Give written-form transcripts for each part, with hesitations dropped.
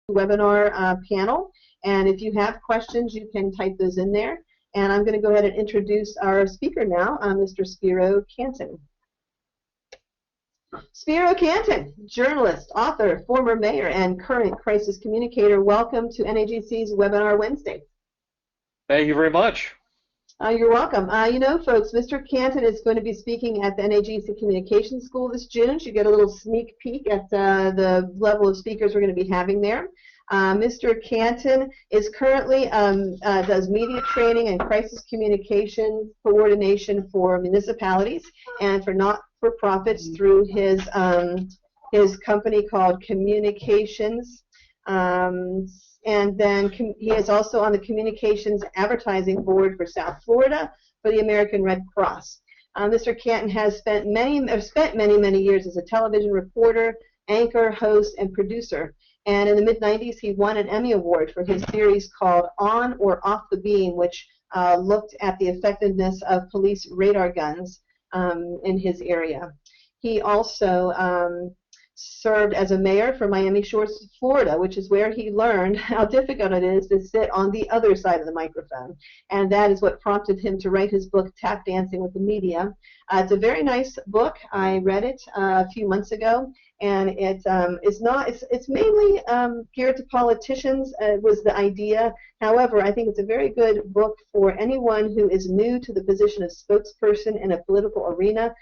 webinar panel. And if you have questions, you can type those in there. And I'm going to go ahead and introduce our speaker now, Mr. Spiro Canton. Spiro Canton, journalist, author, former mayor, and current crisis communicator. Welcome to NAGC's Webinar Wednesday. Thank you very much. You're welcome. You know, folks, Mr. Canton is going to be speaking at the NAGC Communications School this June. You get a little sneak peek at the level of speakers we're going to be having there. Mr. Canton is currently does media training and crisis communication coordination for municipalities and for not-for-profits through his company called Communications. And then he is also on the Communications Advertising Board for South Florida for the American Red Cross. Mr. Canton has spent many years as a television reporter, anchor, host, and producer. And in the mid-90s, he won an Emmy Award for his series called On or Off the Beam, which looked at the effectiveness of police radar guns in his area. He also served as a mayor for Miami Shores, Florida, which is where he learned how difficult it is to sit on the other side of the microphone. And that is what prompted him to write his book, Tap Dancing with the Media. It's a very nice book. I read it a few months ago, and it's mainly geared to politicians, was the idea. However, I think it's a very good book for anyone who is new to the position of spokesperson in a political arena,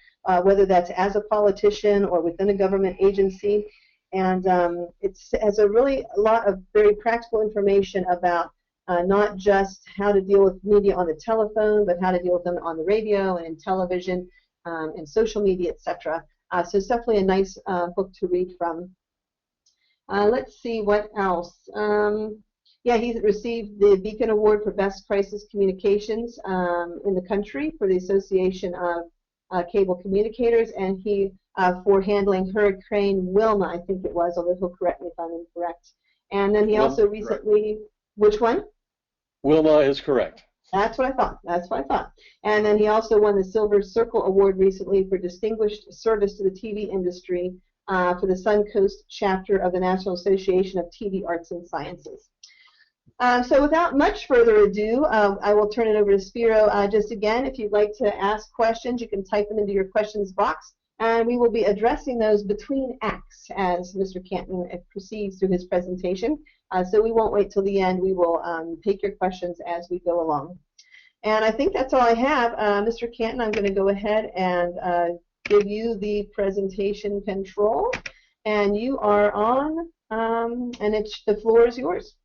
whether that's as a politician or within a government agency. And it has a lot of very practical information about not just how to deal with media on the telephone, but how to deal with them on the radio and in television and social media, etc. So it's definitely a nice book to read from. Let's see what else. Yeah, he received the Beacon Award for Best Crisis Communications in the country for the Association of Cable Communicators, and he for handling Hurricane Wilma, I think it was, although he'll correct me if I'm incorrect. And then he also recently, which one? Wilma is correct. That's what I thought. That's what I thought. And then he also won the Silver Circle Award recently for distinguished service to the TV industry for the Suncoast chapter of the National Association of TV Arts and Sciences. So without much further ado, I will turn it over to Spiro. Just again, if you'd like to ask questions, you can type them into your questions box, and we will be addressing those between acts as Mr. Canton proceeds through his presentation. So we won't wait till the end. We will take your questions as we go along. And I think that's all I have. Mr. Canton, I'm going to go ahead and give you the presentation control. And you are on, and the floor is yours.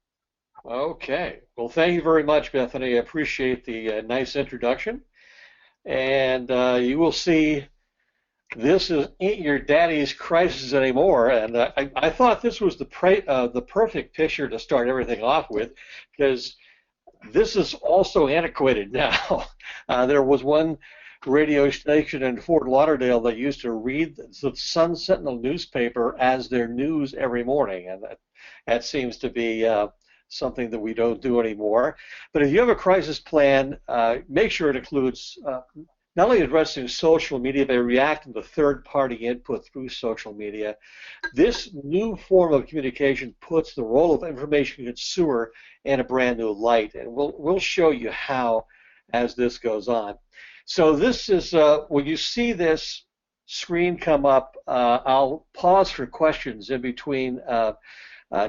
Okay. Well, thank you very much, Bethany. I appreciate the nice introduction. And you will see this ain't your daddy's crisis anymore. And I thought this was the perfect picture to start everything off with, because this is also antiquated now. There was one radio station in Fort Lauderdale that used to read the Sun Sentinel newspaper as their news every morning, and that seems to be something that we don't do anymore. But if you have a crisis plan, make sure it includes not only addressing social media, but reacting to third-party input through social media. This new form of communication puts the role of information consumer in a brand new light, and we'll show you how as this goes on. So this is, when you see this screen come up, I'll pause for questions in between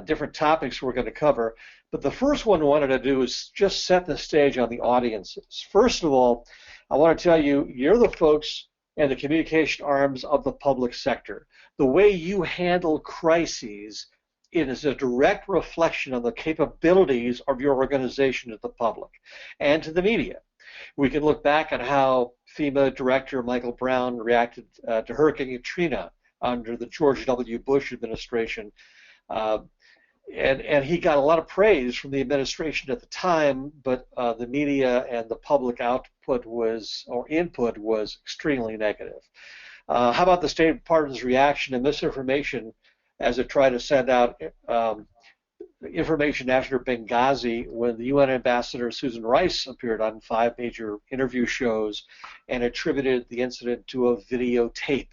different topics we're going to cover. But the first one I wanted to do is just set the stage on the audiences. First of all, I want to tell you, you're the folks and the communication arms of the public sector. The way you handle crises, it is a direct reflection on the capabilities of your organization to the public and to the media. We can look back at how FEMA Director Michael Brown reacted to Hurricane Katrina under the George W. Bush administration. And he got a lot of praise from the administration at the time, but the media and the public input was extremely negative. How about the State Department's reaction and misinformation as it tried to send out information after Benghazi when the UN Ambassador Susan Rice appeared on 5 major interview shows and attributed the incident to a videotape?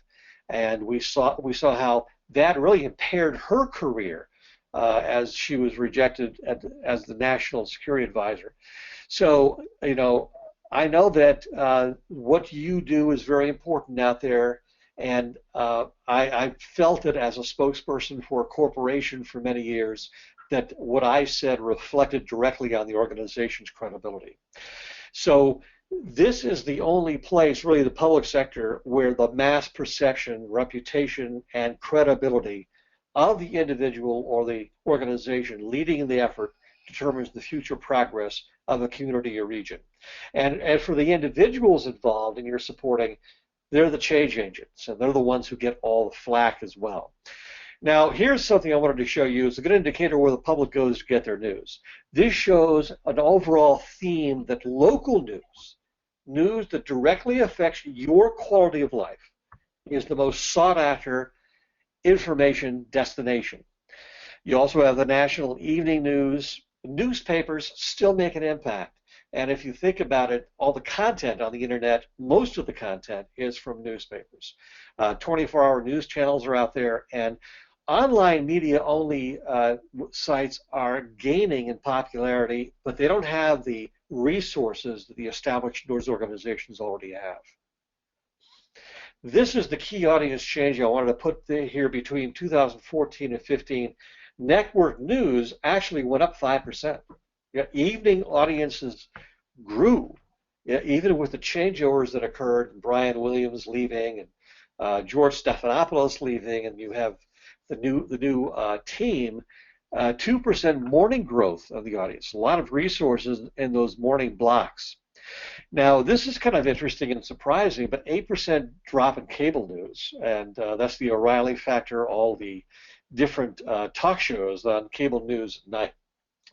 And we saw how that really impaired her career as she was rejected as the National Security Advisor. So, I know that what you do is very important out there, and I felt it as a spokesperson for a corporation for many years that what I said reflected directly on the organization's credibility. So this is the only place, really, the public sector, where the mass perception, reputation, and credibility of the individual or the organization leading the effort determines the future progress of a community or region. And for the individuals involved in your supporting, they're the change agents, and they're the ones who get all the flack as well. Now, here's something I wanted to show you. It's a good indicator where the public goes to get their news. This shows an overall theme that local news that directly affects your quality of life, is the most sought after information destination. You also have the national evening news. Newspapers still make an impact. And if you think about it, all the content on the internet, most of the content is from newspapers. 24-hour news channels are out there, and online media-only sites are gaining in popularity, but they don't have the resources that the established news organizations already have. This is the key audience change I wanted to put here between 2014 and 15. Network news actually went up 5%. Evening audiences grew, even with the changeovers that occurred, Brian Williams leaving and George Stephanopoulos leaving, and you have the new team. 2% morning growth of the audience, a lot of resources in those morning blocks. Now, this is kind of interesting and surprising, but 8% drop in cable news, and that's the O'Reilly factor, all the different talk shows on cable news at night.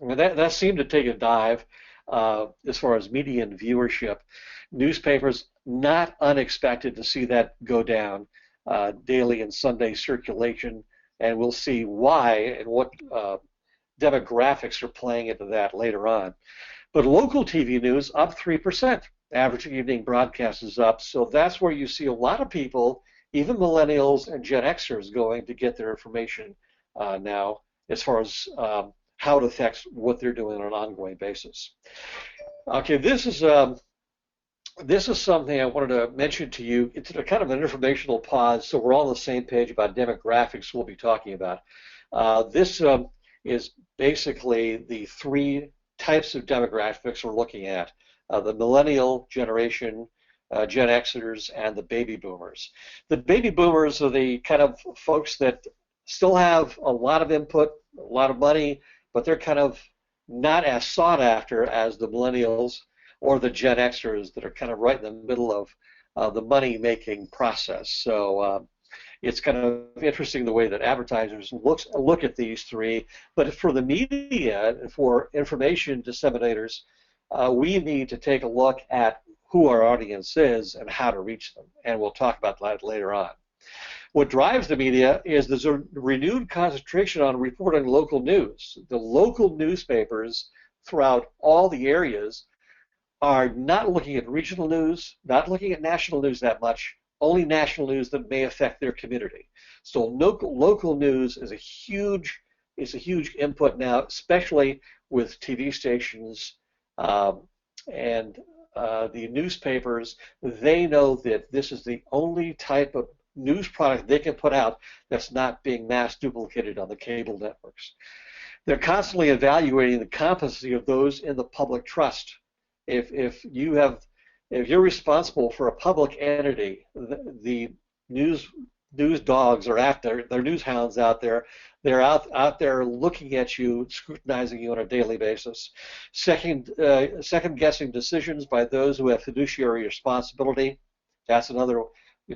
I mean, that seemed to take a dive as far as median viewership. Newspapers, not unexpected to see that go down daily and Sunday circulation, and we'll see why and what demographics are playing into that later on. But local TV news up 3%. Average evening broadcast is up, so that's where you see a lot of people, even millennials and Gen Xers, going to get their information now as far as how it affects what they're doing on an ongoing basis. Okay, this is something I wanted to mention to you. It's a kind of an informational pause, so we're all on the same page about demographics we'll be talking about. This is basically the three types of demographics we're looking at: the millennial generation, Gen Xers, and the baby boomers. The baby boomers are the kind of folks that still have a lot of input, a lot of money, but they're kind of not as sought after as the millennials or the Gen Xers that are kind of right in the middle of the money-making process. So it's kind of interesting the way that advertisers look at these three. But for the media, for information disseminators, we need to take a look at who our audience is and how to reach them. And we'll talk about that later on. What drives the media is there's a renewed concentration on reporting local news. The local newspapers throughout all the areas are not looking at regional news, not looking at national news that much, only national news that may affect their community. So local news is a huge input now, especially with TV stations and the newspapers. They know that this is the only type of news product they can put out that's not being mass duplicated on the cable networks. They're constantly evaluating the competency of those in the public trust. If you're responsible for a public entity, the news dogs are out there, they're news hounds out there. They're out there looking at you, scrutinizing you on a daily basis. Second guessing decisions by those who have fiduciary responsibility. That's another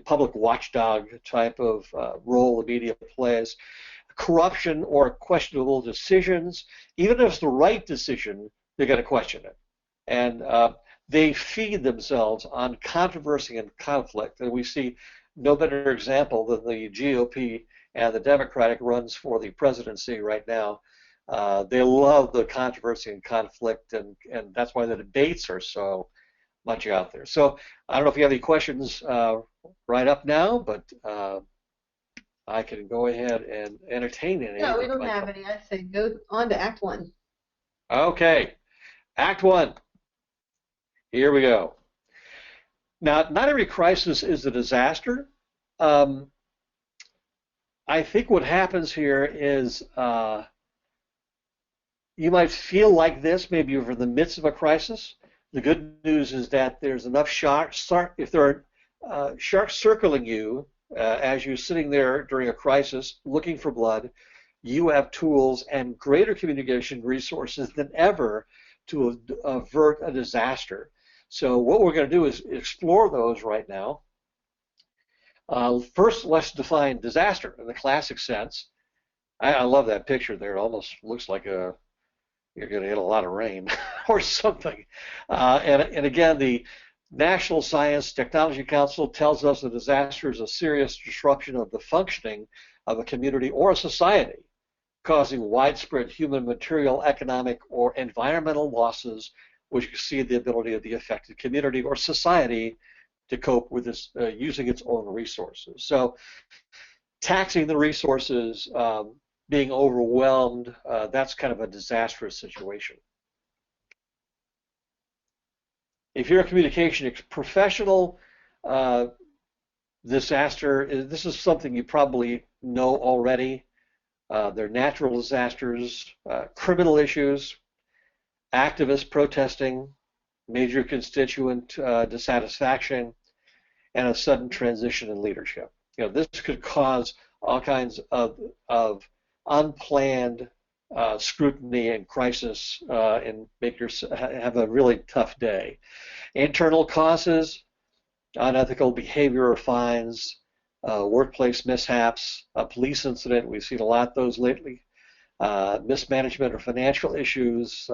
public watchdog type of role the media plays. Corruption or questionable decisions, even if it's the right decision, they're going to question it. And they feed themselves on controversy and conflict. And we see no better example than the GOP and the Democratic runs for the presidency right now. They love the controversy and conflict, and that's why the debates are so much out there. So I don't know if you have any questions right up now, but I can go ahead and entertain any. No, we don't have any. I say go on to Act 1. Okay, Act 1. Here we go. Now, not every crisis is a disaster. Um, I think what happens here is you might feel like this, maybe you're in the midst of a crisis. The good news is that there's enough sharks, if there are sharks circling you as you're sitting there during a crisis looking for blood, you have tools and greater communication resources than ever to avert a disaster. So what we're going to do is explore those right now. First, let's define disaster in the classic sense. I love that picture there. It almost looks like you're going to get a lot of rain or something. And again, the National Science Technology Council tells us a disaster is a serious disruption of the functioning of a community or a society, causing widespread human, material, economic, or environmental losses which exceed the ability of the affected community or society to cope with this, using its own resources. So taxing the resources, being overwhelmed, that's kind of a disastrous situation. If you're a communication professional, disaster, this is something you probably know already. They're natural disasters, criminal issues, activists protesting, major constituent dissatisfaction, and a sudden transition in leadership. You know, this could cause all kinds of unplanned scrutiny and crisis and make you have a really tough day. Internal causes, unethical behavior or fines, workplace mishaps, a police incident, we've seen a lot of those lately, mismanagement or financial issues,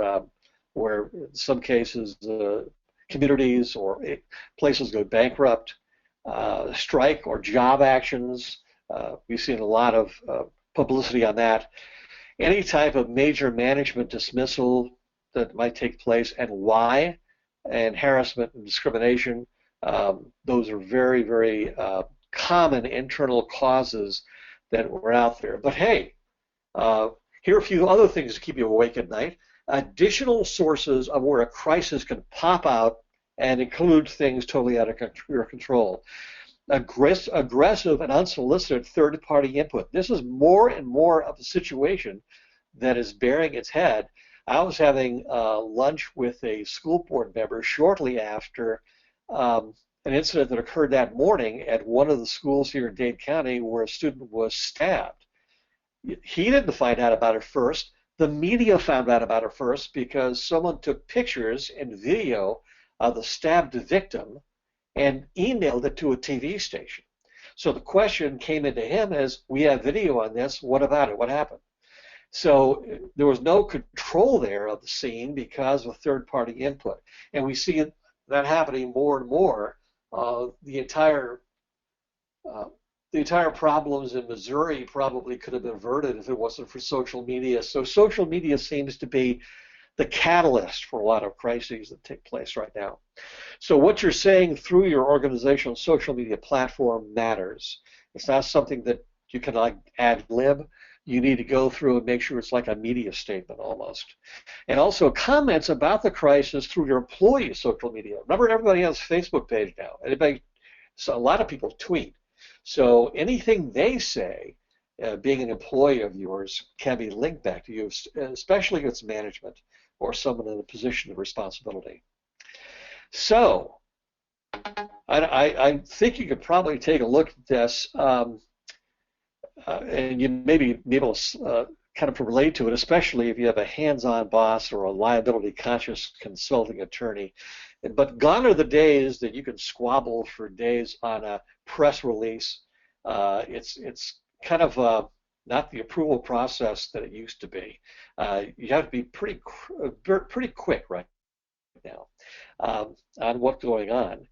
where in some cases communities or places go bankrupt, strike or job actions. We've seen a lot of publicity on that. Any type of major management dismissal that might take place and why, and harassment and discrimination. Those are very, very common internal causes that were out there. But hey, here are a few other things to keep you awake at night. Additional sources of where a crisis can pop out and include things totally out of your control. Aggressive and unsolicited third-party input. This is more and more of a situation that is bearing its head. I was having lunch with a school board member shortly after an incident that occurred that morning at one of the schools here in Dade County where a student was stabbed. He didn't find out about it first. The media found out about it first because someone took pictures and video of the stabbed victim and emailed it to a TV station. So the question came into him as, we have video on this, what about it, what happened? So there was no control there of the scene because of third-party input. And we see that happening more and more. The entire problems in Missouri probably could have been averted if it wasn't for social media. So social media seems to be the catalyst for a lot of crises that take place right now. So what you're saying through your organizational social media platform matters. It's not something that you can like ad lib. You need to go through and make sure it's like a media statement almost. And also comments about the crisis through your employees' social media. Remember, everybody has a Facebook page now. So a lot of people tweet. So anything they say, being an employee of yours, can be linked back to you, especially if it's management or someone in a position of responsibility. So I think you could probably take a look at this, and you may be able to kind of relate to it, especially if you have a hands-on boss or a liability-conscious consulting attorney. But gone are the days that you can squabble for days on a press release. It's kind of not the approval process that it used to be. You have to be pretty quick right now on what's going on.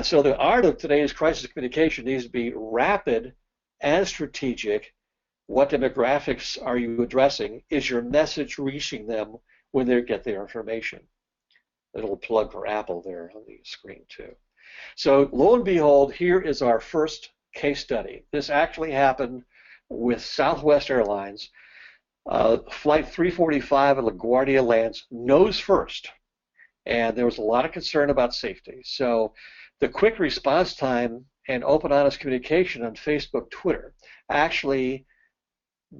So the art of today's crisis communication needs to be rapid and strategic. What demographics are you addressing? Is your message reaching them when they get their information? A little plug for Apple there on the screen too. So lo and behold, here is our first case study. This actually happened with Southwest Airlines. Flight 345 at LaGuardia lands nose first, and there was a lot of concern about safety. So the quick response time and open, honest communication on Facebook, Twitter actually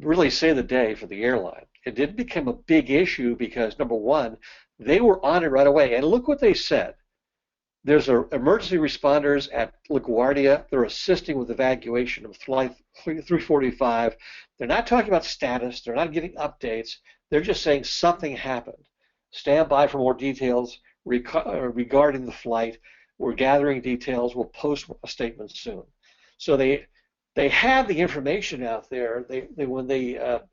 really saved the day for the airline. It didn't become a big issue because, number one, they were on it right away. And look what they said. There's emergency responders at LaGuardia. They're assisting with evacuation of Flight 345. They're not talking about status. They're not giving updates. They're just saying something happened. Stand by for more details regarding the flight. We're gathering details. We'll post a statement soon. So they have the information out there. When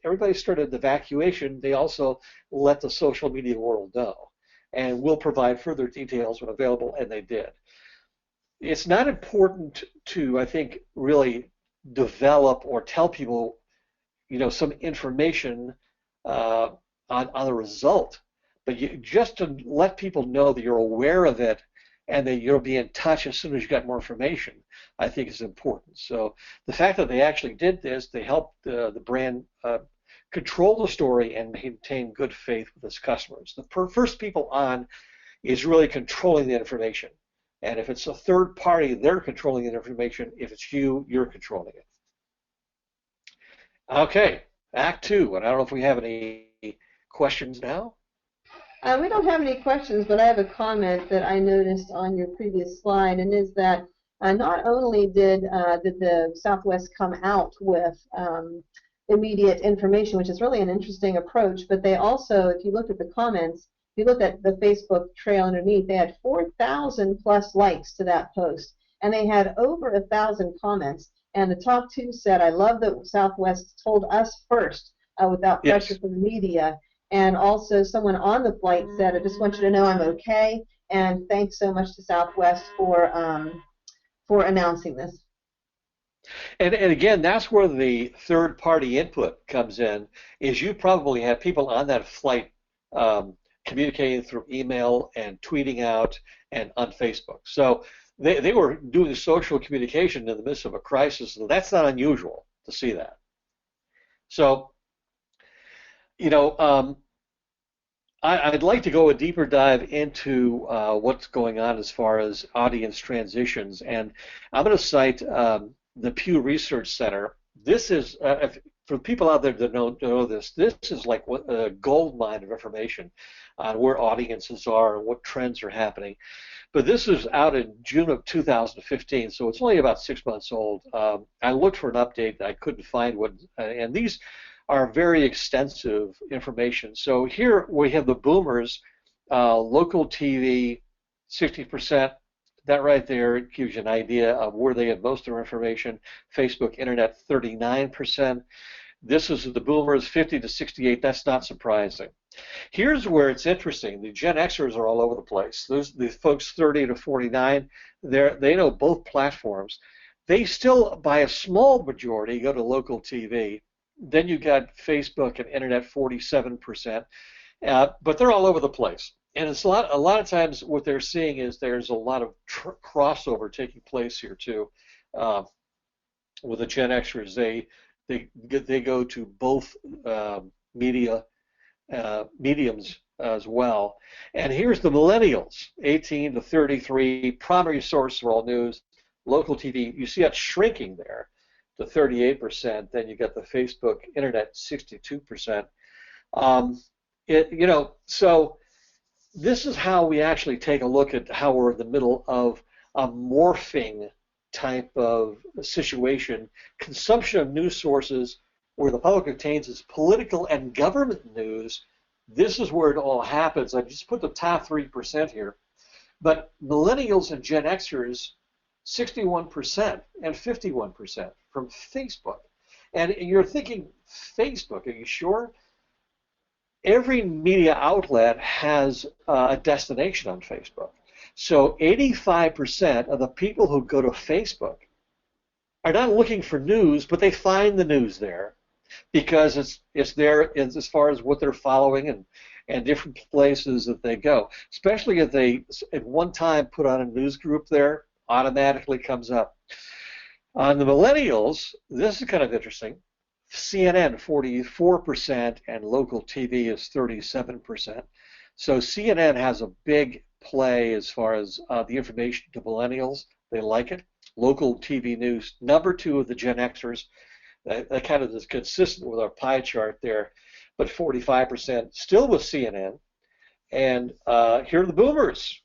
everybody started the evacuation, they also let the social media world know. And we'll provide further details when available, and they did. It's not important to, I think, really develop or tell people, some information on the result, but just to let people know that you're aware of it and that you'll be in touch as soon as you got more information, I think is important. So the fact that they actually did this, they helped the brand control the story and maintain good faith with its customers. The first people on is really controlling the information. And if it's a third party, they're controlling the information. If it's you, you're controlling it. Okay, Act 2. And I don't know if we have any questions now. We don't have any questions, but I have a comment that I noticed on your previous slide, and is that not only did the Southwest come out with immediate information, which is really an interesting approach, but they also, if you look at the comments, if you look at the Facebook trail underneath, they had 4,000 plus likes to that post, and they had over 1,000 comments, and the top two said, I love that Southwest told us first without pressure from the media, and also someone on the flight said, I just want you to know I'm okay, and thanks so much to Southwest for announcing this. And again, that's where the third-party input comes in, is you probably have people on that flight communicating through email and tweeting out and on Facebook. So they were doing social communication in the midst of a crisis, and that's not unusual to see that. So, I'd like to go a deeper dive into what's going on as far as audience transitions, and I'm going to cite the Pew Research Center. This is, for people out there that don't know this is like a gold mine of information on where audiences are and what trends are happening. But this is out in June of 2015, so it's only about 6 months old. I looked for an update, I couldn't find one, and these are very extensive information. So here we have the boomers, local TV, 60%. That right there gives you an idea of where they have most of their information. Facebook, internet, 39%. This is the boomers, 50 to 68. That's not surprising. Here's where it's interesting. The Gen Xers are all over the place. These folks 30 to 49, they know both platforms. They still, by a small majority, go to local TV. Then you got Facebook and internet, 47%. But they're all over the place. And it's a lot of times what they're seeing is there's a lot of crossover taking place here too. With the Gen Xers, they go to both mediums as well. And here's the millennials, 18 to 33, primary source for all news, local TV. You see that shrinking there to 38%. Then you got the Facebook, internet, 62%. So this is how we actually take a look at how we're in the middle of a morphing type of situation. Consumption of news sources where the public obtains its political and government news. This is where it all happens. I just put the top 3% here. But millennials and Gen Xers, 61% and 51% from Facebook. And you're thinking, Facebook, are you sure? Every media outlet has a destination on Facebook. So 85% of the people who go to Facebook are not looking for news, but they find the news there because it's there as far as what they're following and different places that they go. Especially if they at one time put on a news group there, automatically comes up. On the millennials, this is kind of interesting. CNN 44% and local TV is 37%. So CNN has a big play as far as the information to millennials. They like it. Local TV news, number two of the Gen Xers. That kind of is consistent with our pie chart there, but 45% still with CNN. And here are the boomers.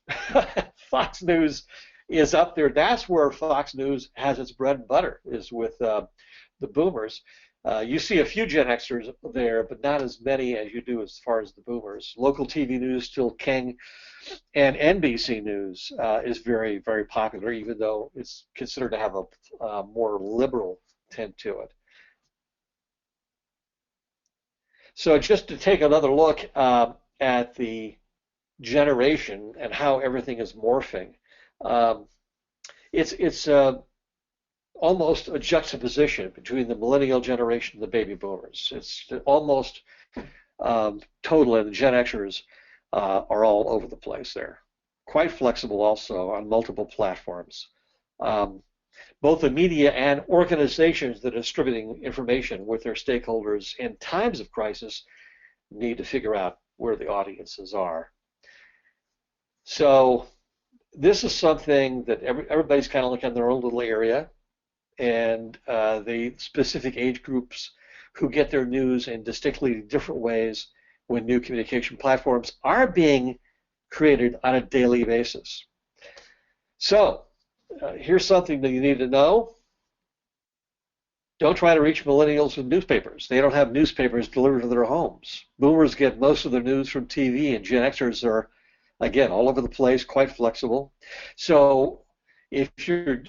Fox News is up there. That's where Fox News has its bread and butter, is with the boomers. You see a few Gen Xers there, but not as many as you do as far as the boomers. Local TV news still king, and NBC News is very, very popular, even though it's considered to have a more liberal tint to it. So just to take another look at the generation and how everything is morphing, it's almost a juxtaposition between the millennial generation and the baby boomers. It's almost total, and the Gen Xers are all over the place there. Quite flexible also on multiple platforms. Both the media and organizations that are distributing information with their stakeholders in times of crisis need to figure out where the audiences are. So this is something that everybody's kind of looking in their own little area, and the specific age groups who get their news in distinctly different ways when new communication platforms are being created on a daily basis. So here's something that you need to know. Don't try to reach millennials with newspapers. They don't have newspapers delivered to their homes. Boomers get most of their news from TV, and Gen Xers are, again, all over the place, quite flexible. So if you're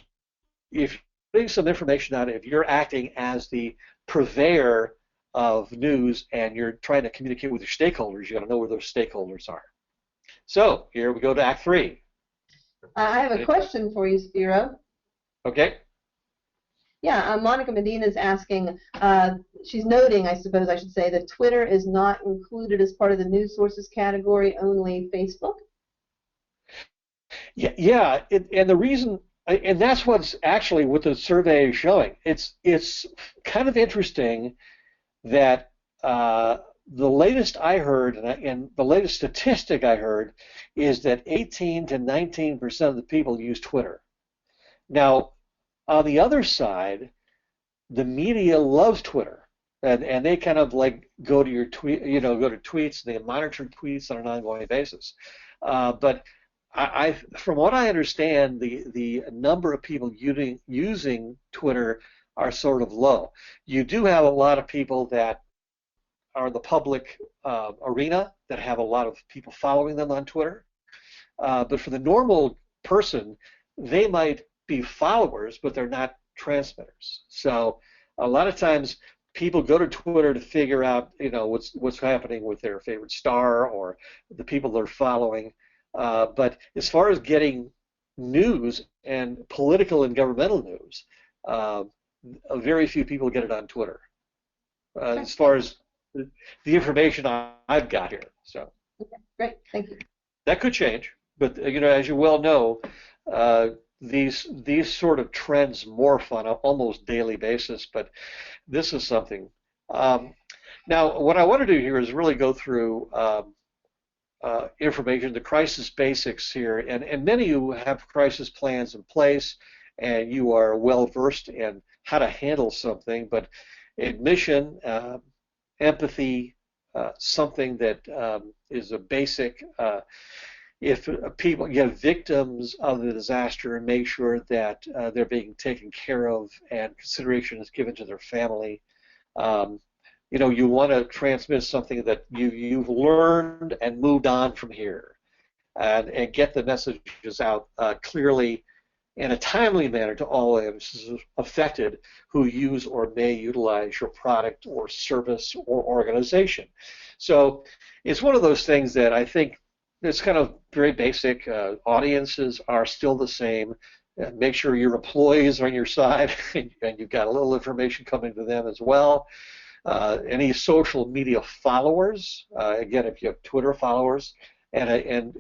putting some information out, if you're acting as the purveyor of news and you're trying to communicate with your stakeholders, you got to know where those stakeholders are. So here we go to Act 3. I have a question for you, Spiro. Okay. Yeah, Monica Medina is asking, she's noting, I suppose I should say, that Twitter is not included as part of the news sources category, only Facebook? Yeah, and the reason, and that's what's actually what the survey is showing. It's kind of interesting that the latest I heard, and the latest statistic I heard, is that 18 to 19% of the people use Twitter. Now, on the other side, the media loves Twitter, and they kind of like go to your tweet, go to tweets. They monitor tweets on an ongoing basis. But from what I understand, the number of people using Twitter are sort of low. You do have a lot of people that are in the public arena that have a lot of people following them on Twitter. But for the normal person, they might be followers, but they're not transmitters. So a lot of times people go to Twitter to figure out, what's happening with their favorite star or the people they're following. But as far as getting news and political and governmental news, very few people get it on Twitter. As far as the information I've got here. So okay, great, thank you. That could change, but as you well know, these sort of trends morph on an almost daily basis. But this is something. Now, what I want to do here is really go through information, the crisis basics here, and many of you have crisis plans in place, and you are well versed in how to handle something. But admission, empathy, something that is a basic. If people get victims of the disaster, and make sure that they're being taken care of and consideration is given to their family. You want to transmit something that you've learned and moved on from here, and get the messages out clearly in a timely manner to all those affected who use or may utilize your product or service or organization. So it's one of those things that I think it's kind of very basic. Audiences are still the same. Make sure your employees are on your side and you've got a little information coming to them as well. Any social media followers, again, if you have Twitter followers, and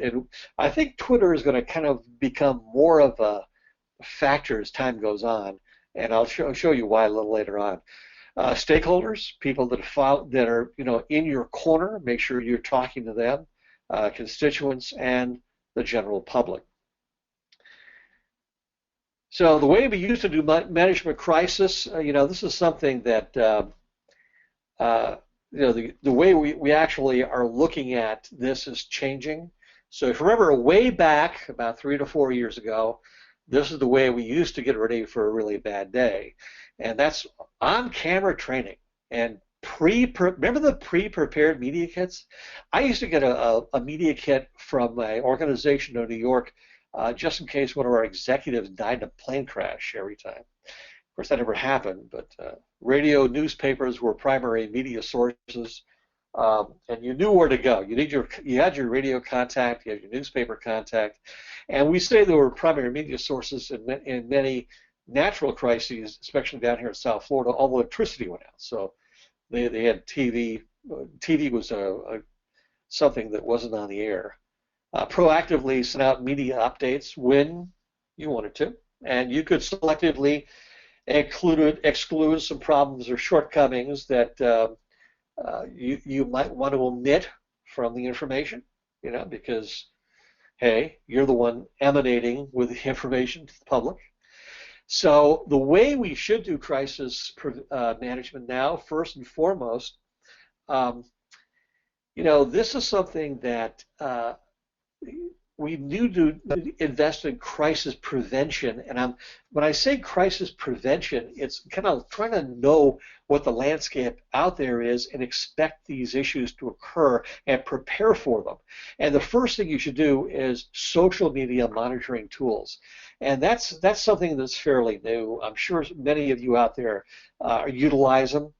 I think Twitter is going to kind of become more of a factor as time goes on, and I'll show you why a little later on. Stakeholders, people that are in your corner, make sure you're talking to them, constituents, and the general public. So the way we used to do management crisis, this is something that the way we actually are looking at this is changing. So if you remember way back about 3 to 4 years ago, this is the way we used to get ready for a really bad day. And that's on-camera training and remember the pre-prepared media kits? I used to get a media kit from an organization in New York just in case one of our executives died in a plane crash every time. Of course, that never happened, but radio, newspapers were primary media sources, and you knew where to go. You had your radio contact, you had your newspaper contact, and we say there were primary media sources in many natural crises, especially down here in South Florida. All the electricity went out, so they had TV. TV was something that wasn't on the air. Proactively send out media updates when you wanted to, and you could selectively exclude some problems or shortcomings that you might want to omit from the information, because, hey, you're the one emanating with the information to the public. So the way we should do crisis management now, first and foremost, this is something that we need to invest in crisis prevention. And when I say crisis prevention, it's kind of trying to know what the landscape out there is and expect these issues to occur and prepare for them. And the first thing you should do is social media monitoring tools. And that's something that's fairly new. I'm sure many of you out there utilize them.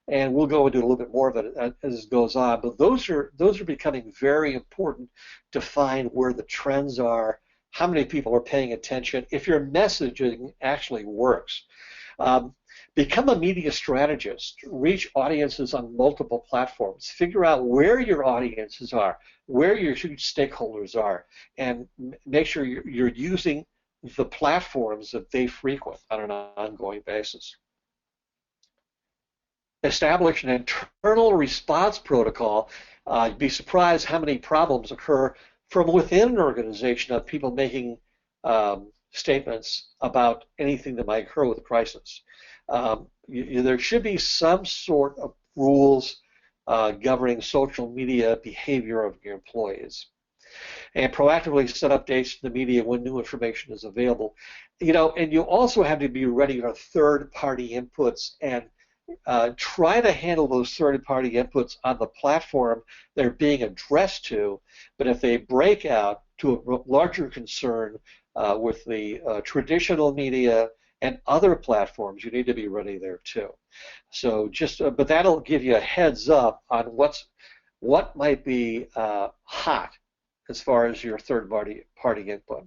And we'll go into a little bit more of it as it goes on. But those are becoming very important to find where the trends are, how many people are paying attention, if your messaging actually works. Become a media strategist. Reach audiences on multiple platforms. Figure out where your audiences are, where your stakeholders are, and make sure you're using the platforms that they frequent on an ongoing basis. Establish an internal response protocol. You'd be surprised how many problems occur from within an organization of people making statements about anything that might occur with a crisis. There should be some sort of rules governing social media behavior of your employees. And proactively set updates to the media when new information is available. And you also have to be ready for third-party inputs and try to handle those third-party inputs on the platform they're being addressed to, but if they break out to a larger concern with the traditional media and other platforms, you need to be ready there too. So but that'll give you a heads up on what might be hot as far as your third-party input.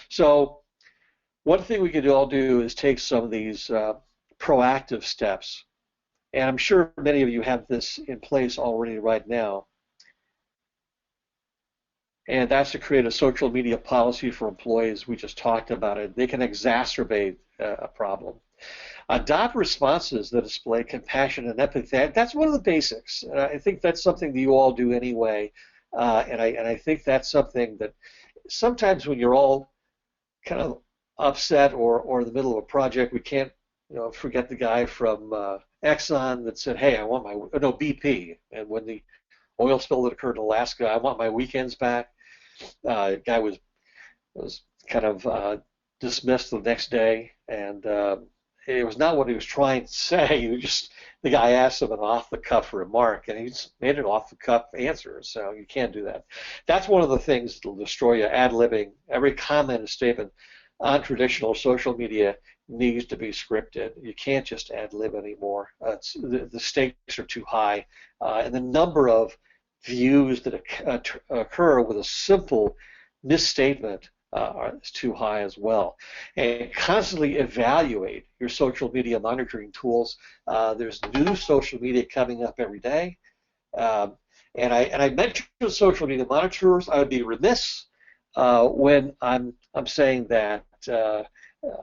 So one thing we could all do is take some of these proactive steps, and I'm sure many of you have this in place already right now, and that's to create a social media policy for employees. We just talked about it. They can exacerbate a problem. Adopt responses that display compassion and empathy. That's one of the basics. I think that's something that you all do anyway, and I think that's something that sometimes when you're all kind of upset or in the middle of a project, we can't forget the guy from Exxon that said, hey, I want BP, and when the oil spill that occurred in Alaska, I want my weekends back. The guy was kind of dismissed the next day, and it was not what he was trying to say. The guy asked him an off-the-cuff remark, and he just made an off-the-cuff answer, so you can't do that. That's one of the things that will destroy you, ad-libbing. Every comment and statement on traditional social media needs to be scripted. You can't just ad-lib anymore. The stakes are too high, and the number of views that occur with a simple misstatement is too high as well. And constantly evaluate your social media monitoring tools. There's new social media coming up every day, and I mentioned social media monitors. I would be remiss when I'm saying that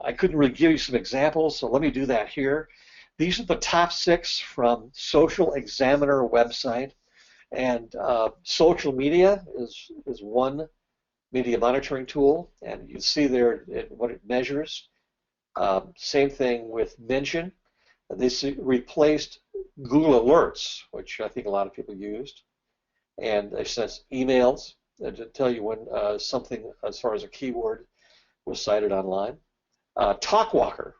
I couldn't really give you some examples, so let me do that here. These are the top 6 from Social Examiner website, and social media is one media monitoring tool, and you see there what it measures. Same thing with Mention. This replaced Google Alerts, which I think a lot of people used, and it says emails to tell you when something, as far as a keyword, was cited online. TalkWalker,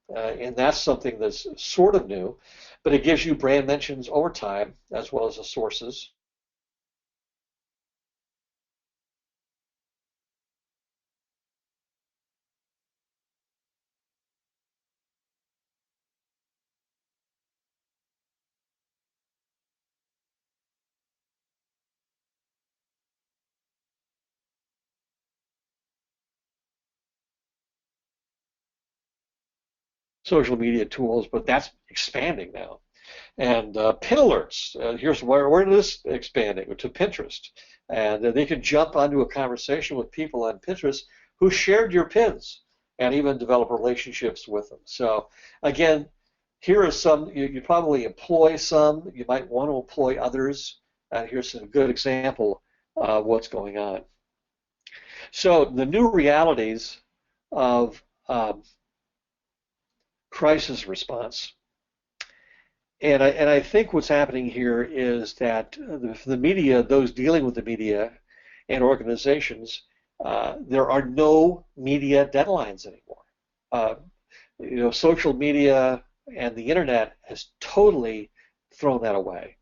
and that's something that's sort of new, but it gives you brand mentions over time as well as the sources. Social media tools, but that's expanding now. And pin alerts, here's where it is expanding to Pinterest. And they can jump onto a conversation with people on Pinterest who shared your pins and even develop relationships with them. So again, here are some, you probably employ some, you might want to employ others. Here's a good example of what's going on. So the new realities of crisis response. And I think what's happening here is that the media, those dealing with the media and organizations, there are no media deadlines anymore. Social media and the internet has totally thrown that away.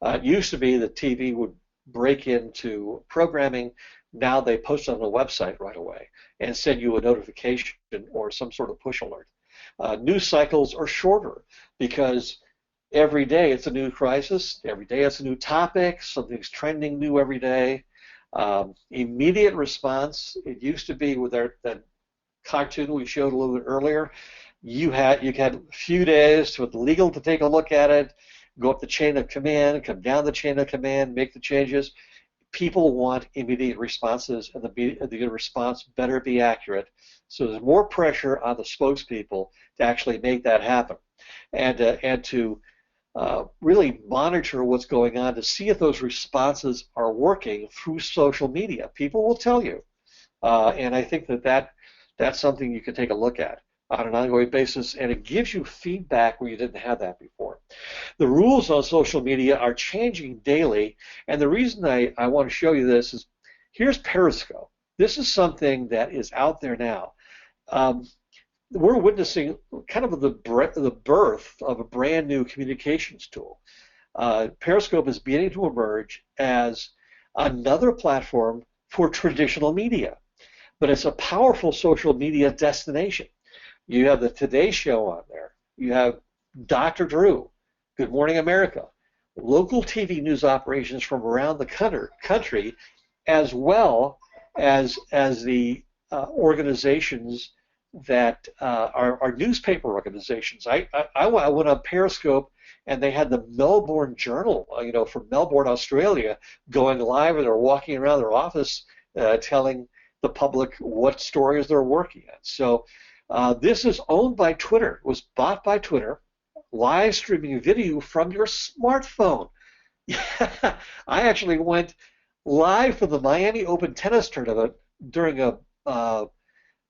It used to be that TV would break into programming. Now they post it on the website right away and send you a notification or some sort of push alert. News cycles are shorter because every day it's a new crisis, every day it's a new topic, something's trending new every day. Immediate response, it used to be with that cartoon we showed a little bit earlier, you had a few days with legal to take a look at it, go up the chain of command, come down the chain of command, make the changes. People want immediate responses, and the response better be accurate. So there's more pressure on the spokespeople to actually make that happen, and to really monitor what's going on to see if those responses are working through social media. People will tell you, and I think that's something you can take a look at on an ongoing basis, and it gives you feedback where you didn't have that before. The rules on social media are changing daily, and the reason I want to show you this is, here's Periscope. This is something that is out there now. We're witnessing kind of the birth of a brand new communications tool. Periscope is beginning to emerge as another platform for traditional media, but it's a powerful social media destination. You have the Today Show on there. You have Dr. Drew, Good Morning America, local TV news operations from around the country, as well as the organizations that are newspaper organizations. I went on Periscope, and they had the Melbourne Journal, from Melbourne, Australia, going live, and they're walking around their office telling the public what stories they're working on. So this is owned by Twitter. It was bought by Twitter, live streaming video from your smartphone. I actually went live for the Miami Open tennis tournament during a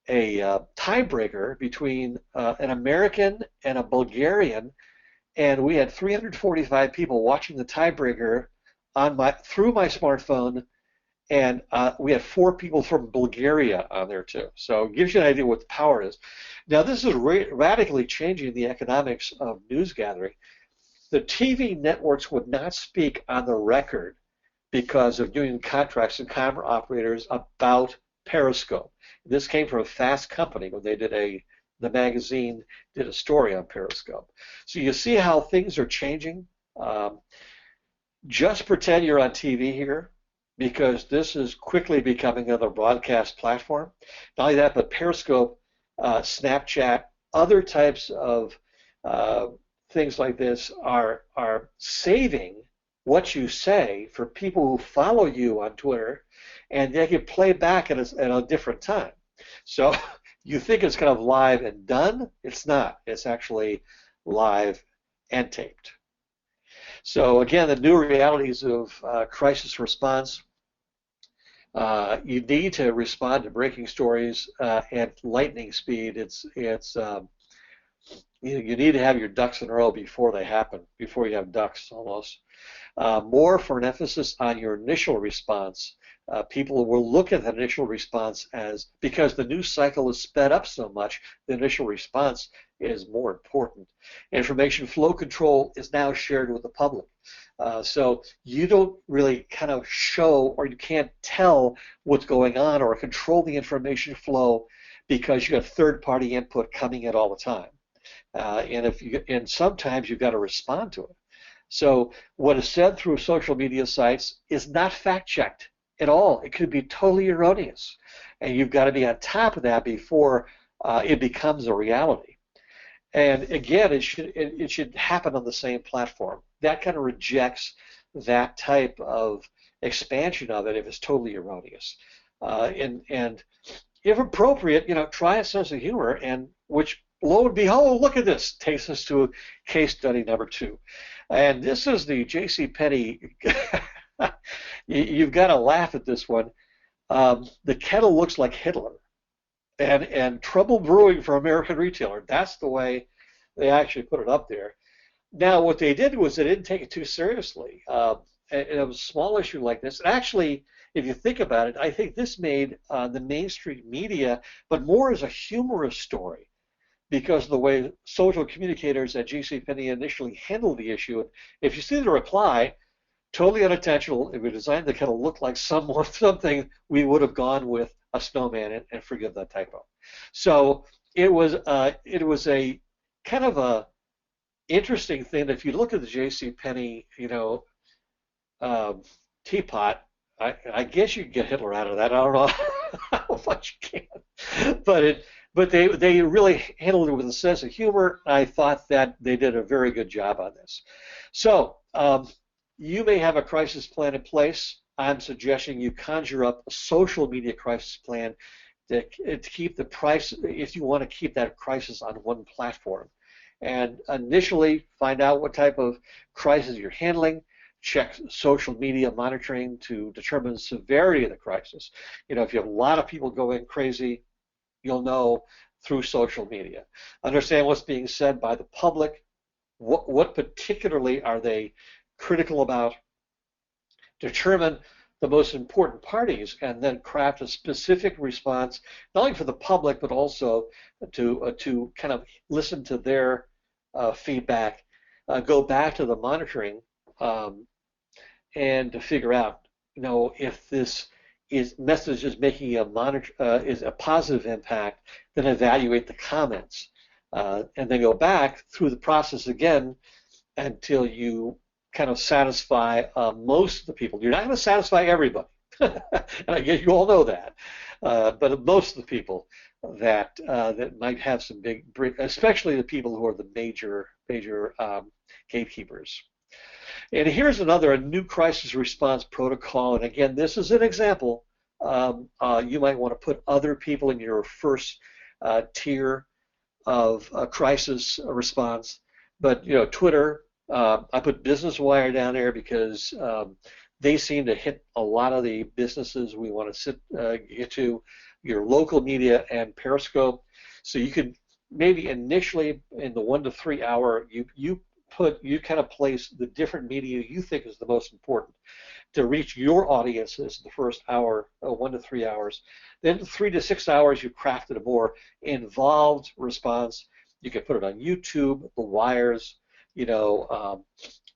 tiebreaker between an American and a Bulgarian, and we had 345 people watching the tiebreaker through my smartphone, and we had 4 people from Bulgaria on there too. So it gives you an idea what the power is. Now this is radically changing the economics of news gathering. The TV networks would not speak on the record because of doing contracts and camera operators about Periscope. This came from a Fast Company when they did the magazine did a story on Periscope. So you see how things are changing. Just pretend you're on TV here, because this is quickly becoming another broadcast platform. Not only that, but Periscope, Snapchat, other types of things like this are saving what you say for people who follow you on Twitter, and they can play back at a different time. So you think it's kind of live and done. It's not. It's actually live and taped. So again, the new realities of crisis response. You need to respond to breaking stories at lightning speed. You need to have your ducks in a row before they happen, before you have ducks almost. More for an emphasis on your initial response. People will look at the initial response as, because the news cycle is sped up so much, the initial response is more important. Information flow control is now shared with the public. So you don't really kind of show, or you can't tell what's going on or control the information flow because you have third-party input coming in all the time. And sometimes you've got to respond to it. So what is said through social media sites is not fact-checked at all. It could be totally erroneous, and you've got to be on top of that before it becomes a reality. And again, it should happen on the same platform. That kind of rejects that type of expansion of it if it's totally erroneous. And if appropriate, try a sense of humor, and which, lo and behold, look at this, takes us to case study number 2. And this is the JCPenney. You've got to laugh at this one. The kettle looks like Hitler, and trouble brewing for American retailer. That's the way they actually put it up there. Now, what they did was they didn't take it too seriously. And it was a small issue like this. Actually, if you think about it, I think this made the mainstream media, but more as a humorous story, because of the way social communicators at JCPenney initially handled the issue. If you see the reply, totally unintentional. If we designed the kettle look like something, we would have gone with a snowman, and forgive that typo. So it was a kind of a interesting thing that if you look at the JCPenney, teapot, I guess you can get Hitler out of that. I don't know how much you can, but they really handled it with a sense of humor. I thought that they did a very good job on this. So you may have a crisis plan in place. I'm suggesting you conjure up a social media crisis plan to keep the price, if you want to keep that crisis on one platform. And initially find out what type of crisis you're handling. Check social media monitoring to determine the severity of the crisis. If you have a lot of people going crazy, you'll know through social media. Understand what's being said by the public. What particularly are they critical about? Determine the most important parties, and then craft a specific response, not only for the public, but also to kind of listen to their feedback, go back to the monitoring, and to figure out, if this message is making is a positive impact, then evaluate the comments, and then go back through the process again until you kind of satisfy most of the people. You're not going to satisfy everybody, and I guess you all know that, but most of the people that might have some big, especially the people who are the major gatekeepers. And here's a new crisis response protocol. And again, this is an example. You might want to put other people in your first tier of crisis response. But Twitter, I put Business Wire down there because they seem to hit a lot of the businesses we want to get to. Your local media and Periscope. So you could maybe initially in the 1 to 3 hour, you kind of place the different media you think is the most important to reach your audiences in the first hour, 1 to 3 hours. Then 3 to 6 hours, you crafted a more involved response. You can put it on YouTube, the wires. The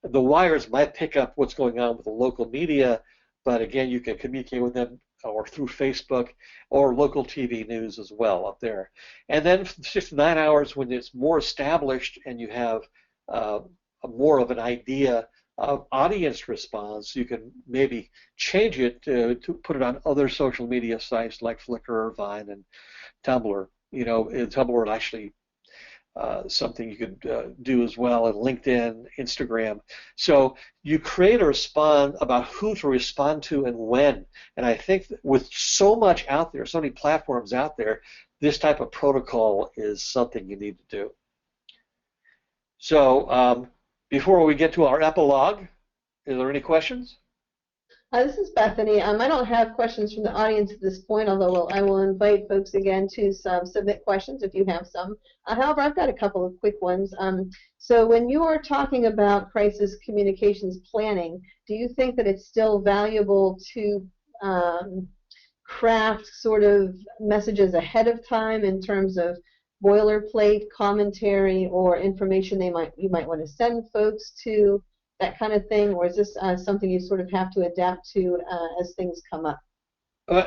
wires might pick up what's going on with the local media, but again, you can communicate with them or through Facebook or local TV news as well up there. And then 6 to 9 hours, when it's more established and you have more of an idea of audience response, you can maybe change it to put it on other social media sites like Flickr, Vine, and Tumblr. Tumblr is actually something you could do as well, and LinkedIn, Instagram. So you create a response about who to respond to and when. And I think that with so much out there, so many platforms out there, this type of protocol is something you need to do. So before we get to our epilogue, is there any questions? This is Bethany. I don't have questions from the audience at this point, although I will invite folks again to submit questions if you have some. However, I've got a couple of quick ones. So when you are talking about crisis communications planning, do you think that it's still valuable to craft sort of messages ahead of time in terms of boilerplate commentary or information you might want to send folks to, that kind of thing, or is this something you sort of have to adapt to as things come up?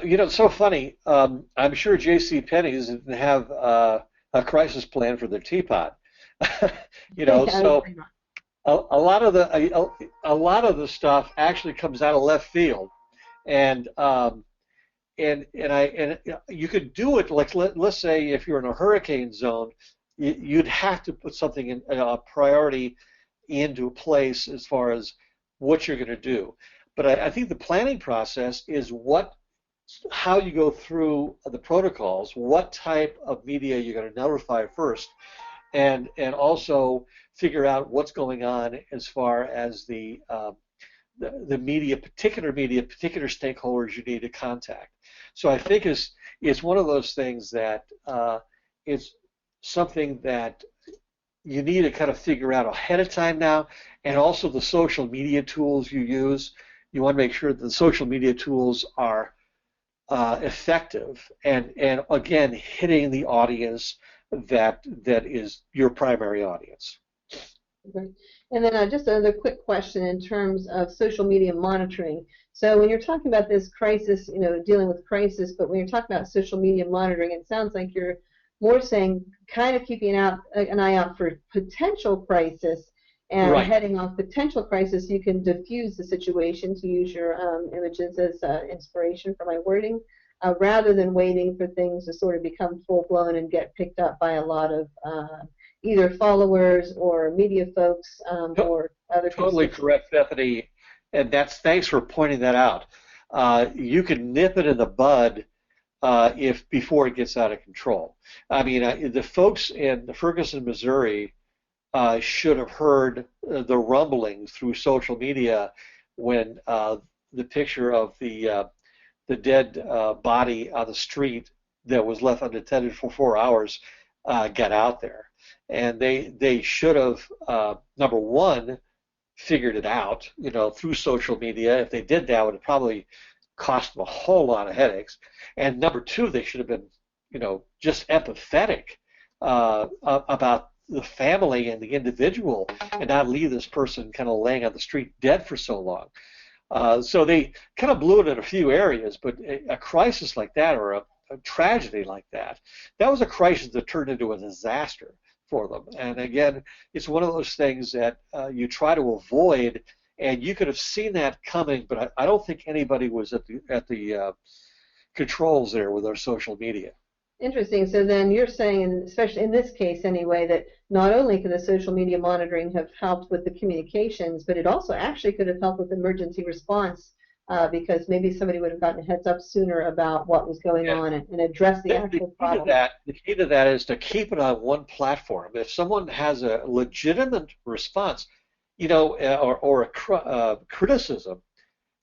You know, it's so funny. I'm sure J.C. Penney's have a crisis plan for their teapot. You know, Yeah, so a lot of the stuff actually comes out of left field, and you could do it like let's say if you're in a hurricane zone, you'd have to put something in a priority into place as far as what you're going to do. But I think the planning process is how you go through the protocols, what type of media you're going to notify first, and also figure out what's going on as far as the media, particular stakeholders you need to contact. So I think it's one of those things that is something that you need to kind of figure out ahead of time now, and also the social media tools you use. You want to make sure that the social media tools are effective and again hitting the audience that is your primary audience. Okay. And then just another quick question in terms of social media monitoring. So when you're talking about this crisis, you know, dealing with crisis, but when you're talking about social media monitoring, it sounds like you're more saying kind of keeping an eye out for potential crisis, and right. Heading off potential crisis, you can diffuse the situation, to use your images as inspiration for my wording, rather than waiting for things to sort of become full-blown and get picked up by a lot of either followers or media folks or other. Totally correct, Bethany, and thanks for pointing that out. You can nip it in the bud if before it gets out of control. I mean, the folks in Ferguson, Missouri, should have heard the rumblings through social media when the picture of the dead body on the street that was left unattended for 4 hours got out there, and they should have number one figured it out, you know, through social media. If they did that, it would have probably cost them a whole lot of headaches. And number two, they should have been, you know, just empathetic about the family and the individual, and not leave this person kind of laying on the street dead for so long. So they kind of blew it in a few areas, but a crisis like that, or a tragedy like that was a crisis that turned into a disaster for them. And again, it's one of those things that you try to avoid. And you could have seen that coming, but I don't think anybody was at the controls there with our social media. Interesting. So then you're saying, especially in this case anyway, that not only could the social media monitoring have helped with the communications, but it also actually could have helped with emergency response because maybe somebody would have gotten a heads up sooner about what was going on and address the actual problem. The key to that is to keep it on one platform. If someone has a legitimate response, you know, or a criticism,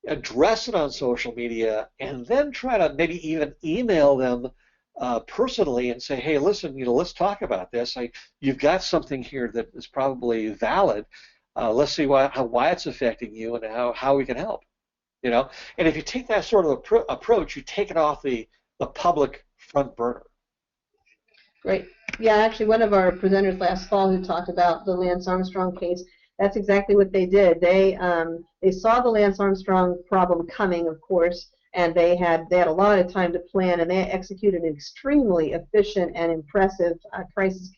address it on social media, and then try to maybe even email them personally and say, hey, listen, you know, let's talk about this. You've got something here that is probably valid. Let's see why it's affecting you and how we can help. You know, and if you take that sort of approach, you take it off the public front burner. Great. Yeah, actually, one of our presenters last fall who talked about the Lance Armstrong case, that's exactly what they did. They saw the Lance Armstrong problem coming, of course, and they had a lot of time to plan, and they executed an extremely efficient and impressive crisis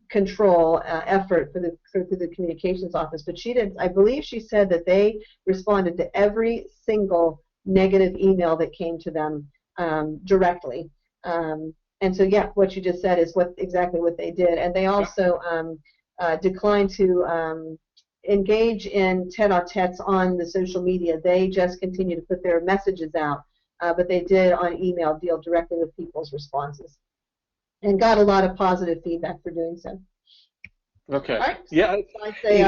control effort through the communications office. But I believe she said that they responded to every single negative email that came to them directly. And so, yeah, what you just said is exactly what they did. And they also declined to engage in tete-a-tetes on the social media. They just continue to put their messages out but they did on email deal directly with people's responses and got a lot of positive feedback for doing so. Okay. All right. Yeah. So I'd say,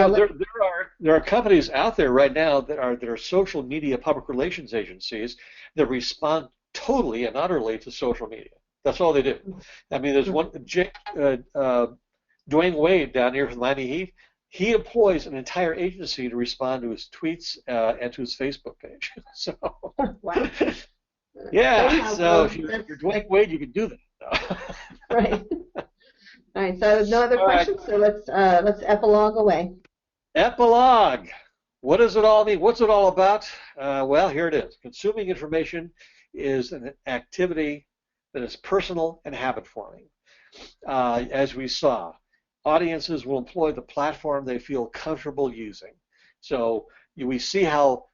There are companies out there right now that are social media public relations agencies that respond totally and utterly to social media. That's all they do. I mean, there's one, Dwayne Wade down here from Miami Heat. He employs an entire agency to respond to his tweets and to his Facebook page. So, wow. yeah. So if you're Dwayne Wade, you can do that. Right. All right. So no other questions. So let's epilogue away. Epilogue. What does it all mean? What's it all about? Well, here it is. Consuming information is an activity that is personal and habit forming. As we saw, audiences will employ the platform they feel comfortable using. So we see how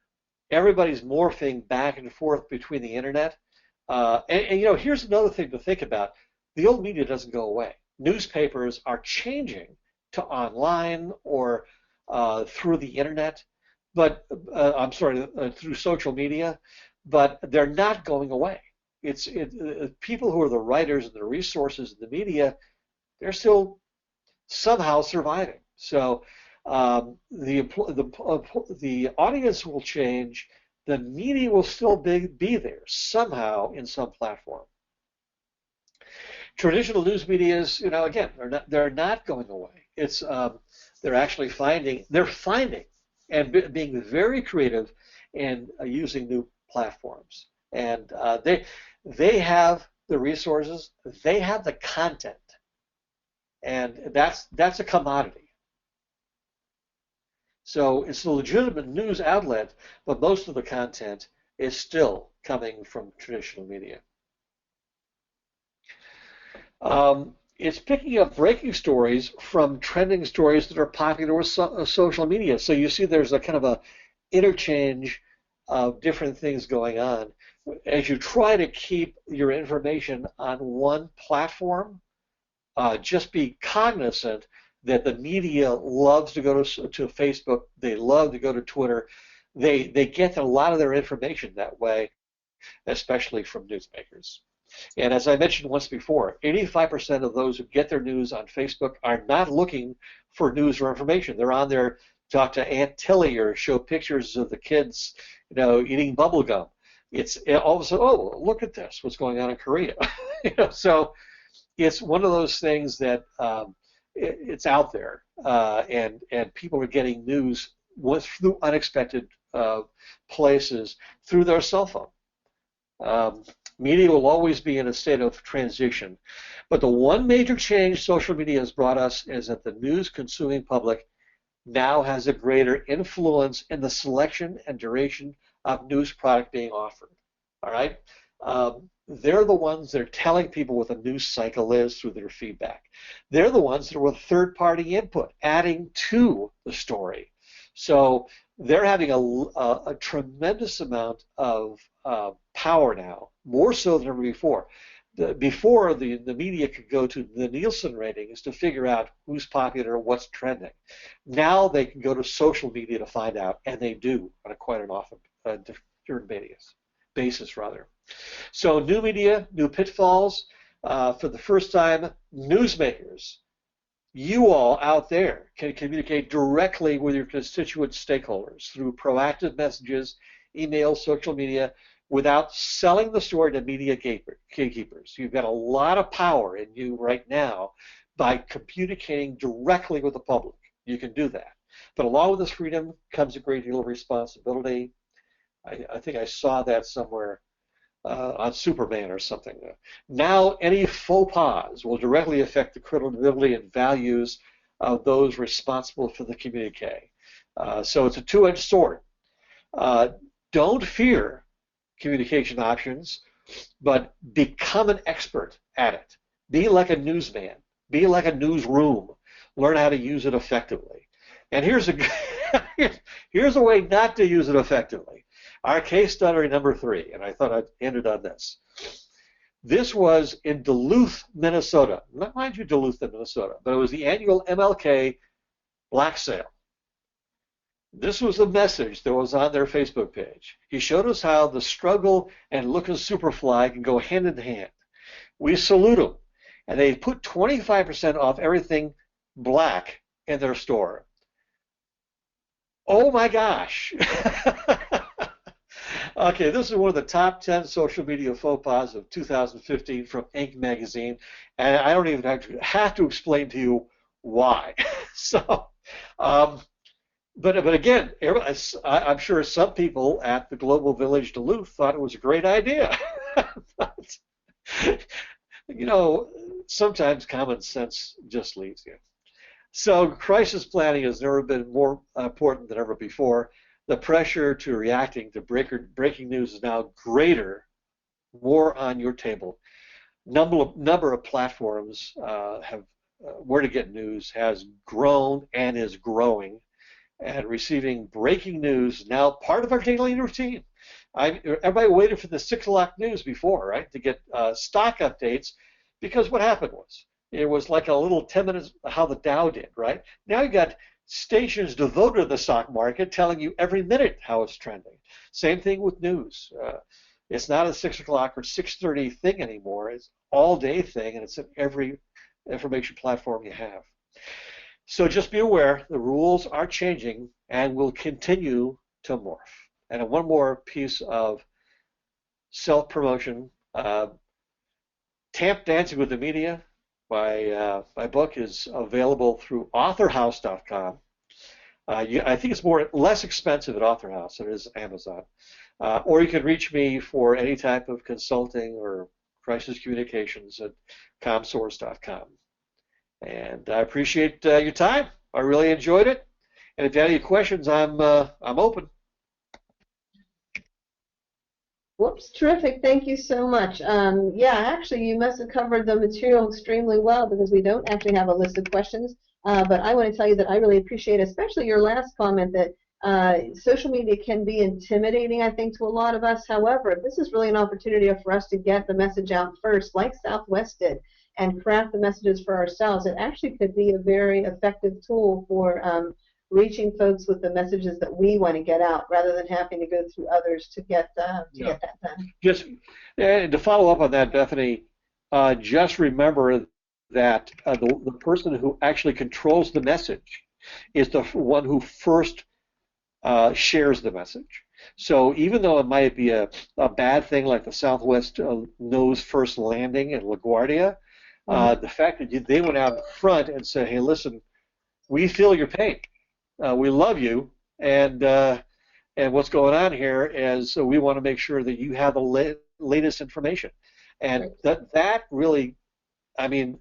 everybody's morphing back and forth between the internet. And here's another thing to think about. The old media doesn't go away. Newspapers are changing to online or through the internet, but through social media, but they're not going away. It's people who are the writers and the resources in the media, they're still somehow surviving. So the audience will change. The media will still be there somehow in some platform. Traditional news media is, again, they're not going away. It's they're actually finding and being very creative in using new platforms, and they have the resources, they have the content, and that's a commodity. So it's a legitimate news outlet, but most of the content is still coming from traditional media. It's picking up breaking stories from trending stories that are popular with social media. So you see there's a kind of a interchange of different things going on. As you try to keep your information on one platform, just be cognizant that the media loves to go to Facebook. They love to go to Twitter. They get a lot of their information that way, especially from newsmakers. And as I mentioned once before, 85% of those who get their news on Facebook are not looking for news or information. They're on there to talk to Aunt Tilly or show pictures of the kids, eating bubble gum. It's all of a sudden, oh, look at this, what's going on in Korea. So it's one of those things that it's out there, and people are getting news through unexpected places through their cell phone. Media will always be in a state of transition, but the one major change social media has brought us is that the news-consuming public now has a greater influence in the selection and duration of news product being offered. All right, they're the ones that are telling people what the news cycle is through their feedback. They're the ones that are with third-party input, adding to the story. So they're having a tremendous amount of power now, more so than ever before. Before, the media could go to the Nielsen ratings to figure out who's popular, what's trending. Now they can go to social media to find out, and they do on quite an often different basis. So new media, new pitfalls. For the first time, newsmakers, you all out there can communicate directly with your constituent stakeholders through proactive messages, email, social media, without selling the story to media gatekeepers. You've got a lot of power in you right now by communicating directly with the public. You can do that. But along with this freedom comes a great deal of responsibility. I think I saw that somewhere on Superman or something. Now any faux pas will directly affect the credibility and values of those responsible for the communique. So it's a two-edged sword. Don't fear communication options, but become an expert at it. Be like a newsman. Be like a newsroom. Learn how to use it effectively. And here's a way not to use it effectively. Our case study number 3, and I thought I'd end it on this. This was in Duluth, Minnesota. Not mind you, Duluth, Minnesota, but it was the annual MLK Black Sale. This was a message that was on their Facebook page. He showed us how the struggle and looking Superfly can go hand in hand. We salute them. And they put 25% off everything black in their store. Oh my gosh. Okay, this is one of the top 10 social media faux pas of 2015 from Inc. magazine, and I don't even have to explain to you why. So, but again, I'm sure some people at the Global Village Duluth thought it was a great idea. But, you know, sometimes common sense just leaves you. So crisis planning has never been more important than ever before. The pressure to reacting to breaking news is now greater, more on your table. Number of platforms have where to get news has grown and is growing, and receiving breaking news is now part of our daily routine. Everybody waited for the 6 o'clock news before, right, to get stock updates, because what happened was it was like a little 10 minutes how the Dow did, right? Now you got stations devoted to the stock market telling you every minute how it's trending. Same thing with news. It's not a 6 o'clock or 6:30 thing anymore. It's all day thing, and it's in every information platform you have. So just be aware, the rules are changing and will continue to morph. And one more piece of self-promotion. Tap Dancing with the Media. My book is available through authorhouse.com. I think it's less expensive at AuthorHouse than it is Amazon. Or you can reach me for any type of consulting or crisis communications at comsource.com. And I appreciate your time. I really enjoyed it. And if you have any questions, I'm open. Whoops, terrific. Thank you so much. Yeah, actually, you must have covered the material extremely well, because we don't actually have a list of questions. But I want to tell you that I really appreciate, especially your last comment, that social media can be intimidating, I think, to a lot of us. However, this is really an opportunity for us to get the message out first, like Southwest did, and craft the messages for ourselves. It actually could be a very effective tool for reaching folks with the messages that we want to get out, rather than having to go through others to get that done. Just and to follow up on that, Bethany, just remember that the person who actually controls the message is the one who first shares the message. So even though it might be a bad thing, like the Southwest nose first landing in LaGuardia, the fact that they went out in front and said, "Hey, listen, we feel your pain. We love you, and what's going on here is we want to make sure that you have the latest information." And that really, I mean,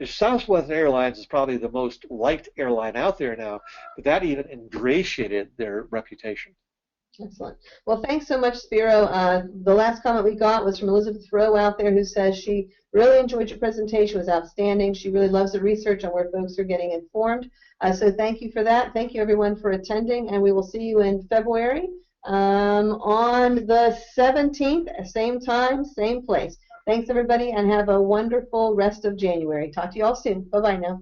Southwest Airlines is probably the most liked airline out there now, but that even ingratiated their reputation. Excellent. Well, thanks so much, Spiro. The last comment we got was from Elizabeth Rowe out there, who says she really enjoyed your presentation. It was outstanding. She really loves the research on where folks are getting informed. So thank you for that. Thank you, everyone, for attending, and we will see you in February on the 17th, same time, same place. Thanks, everybody, and have a wonderful rest of January. Talk to you all soon. Bye-bye now.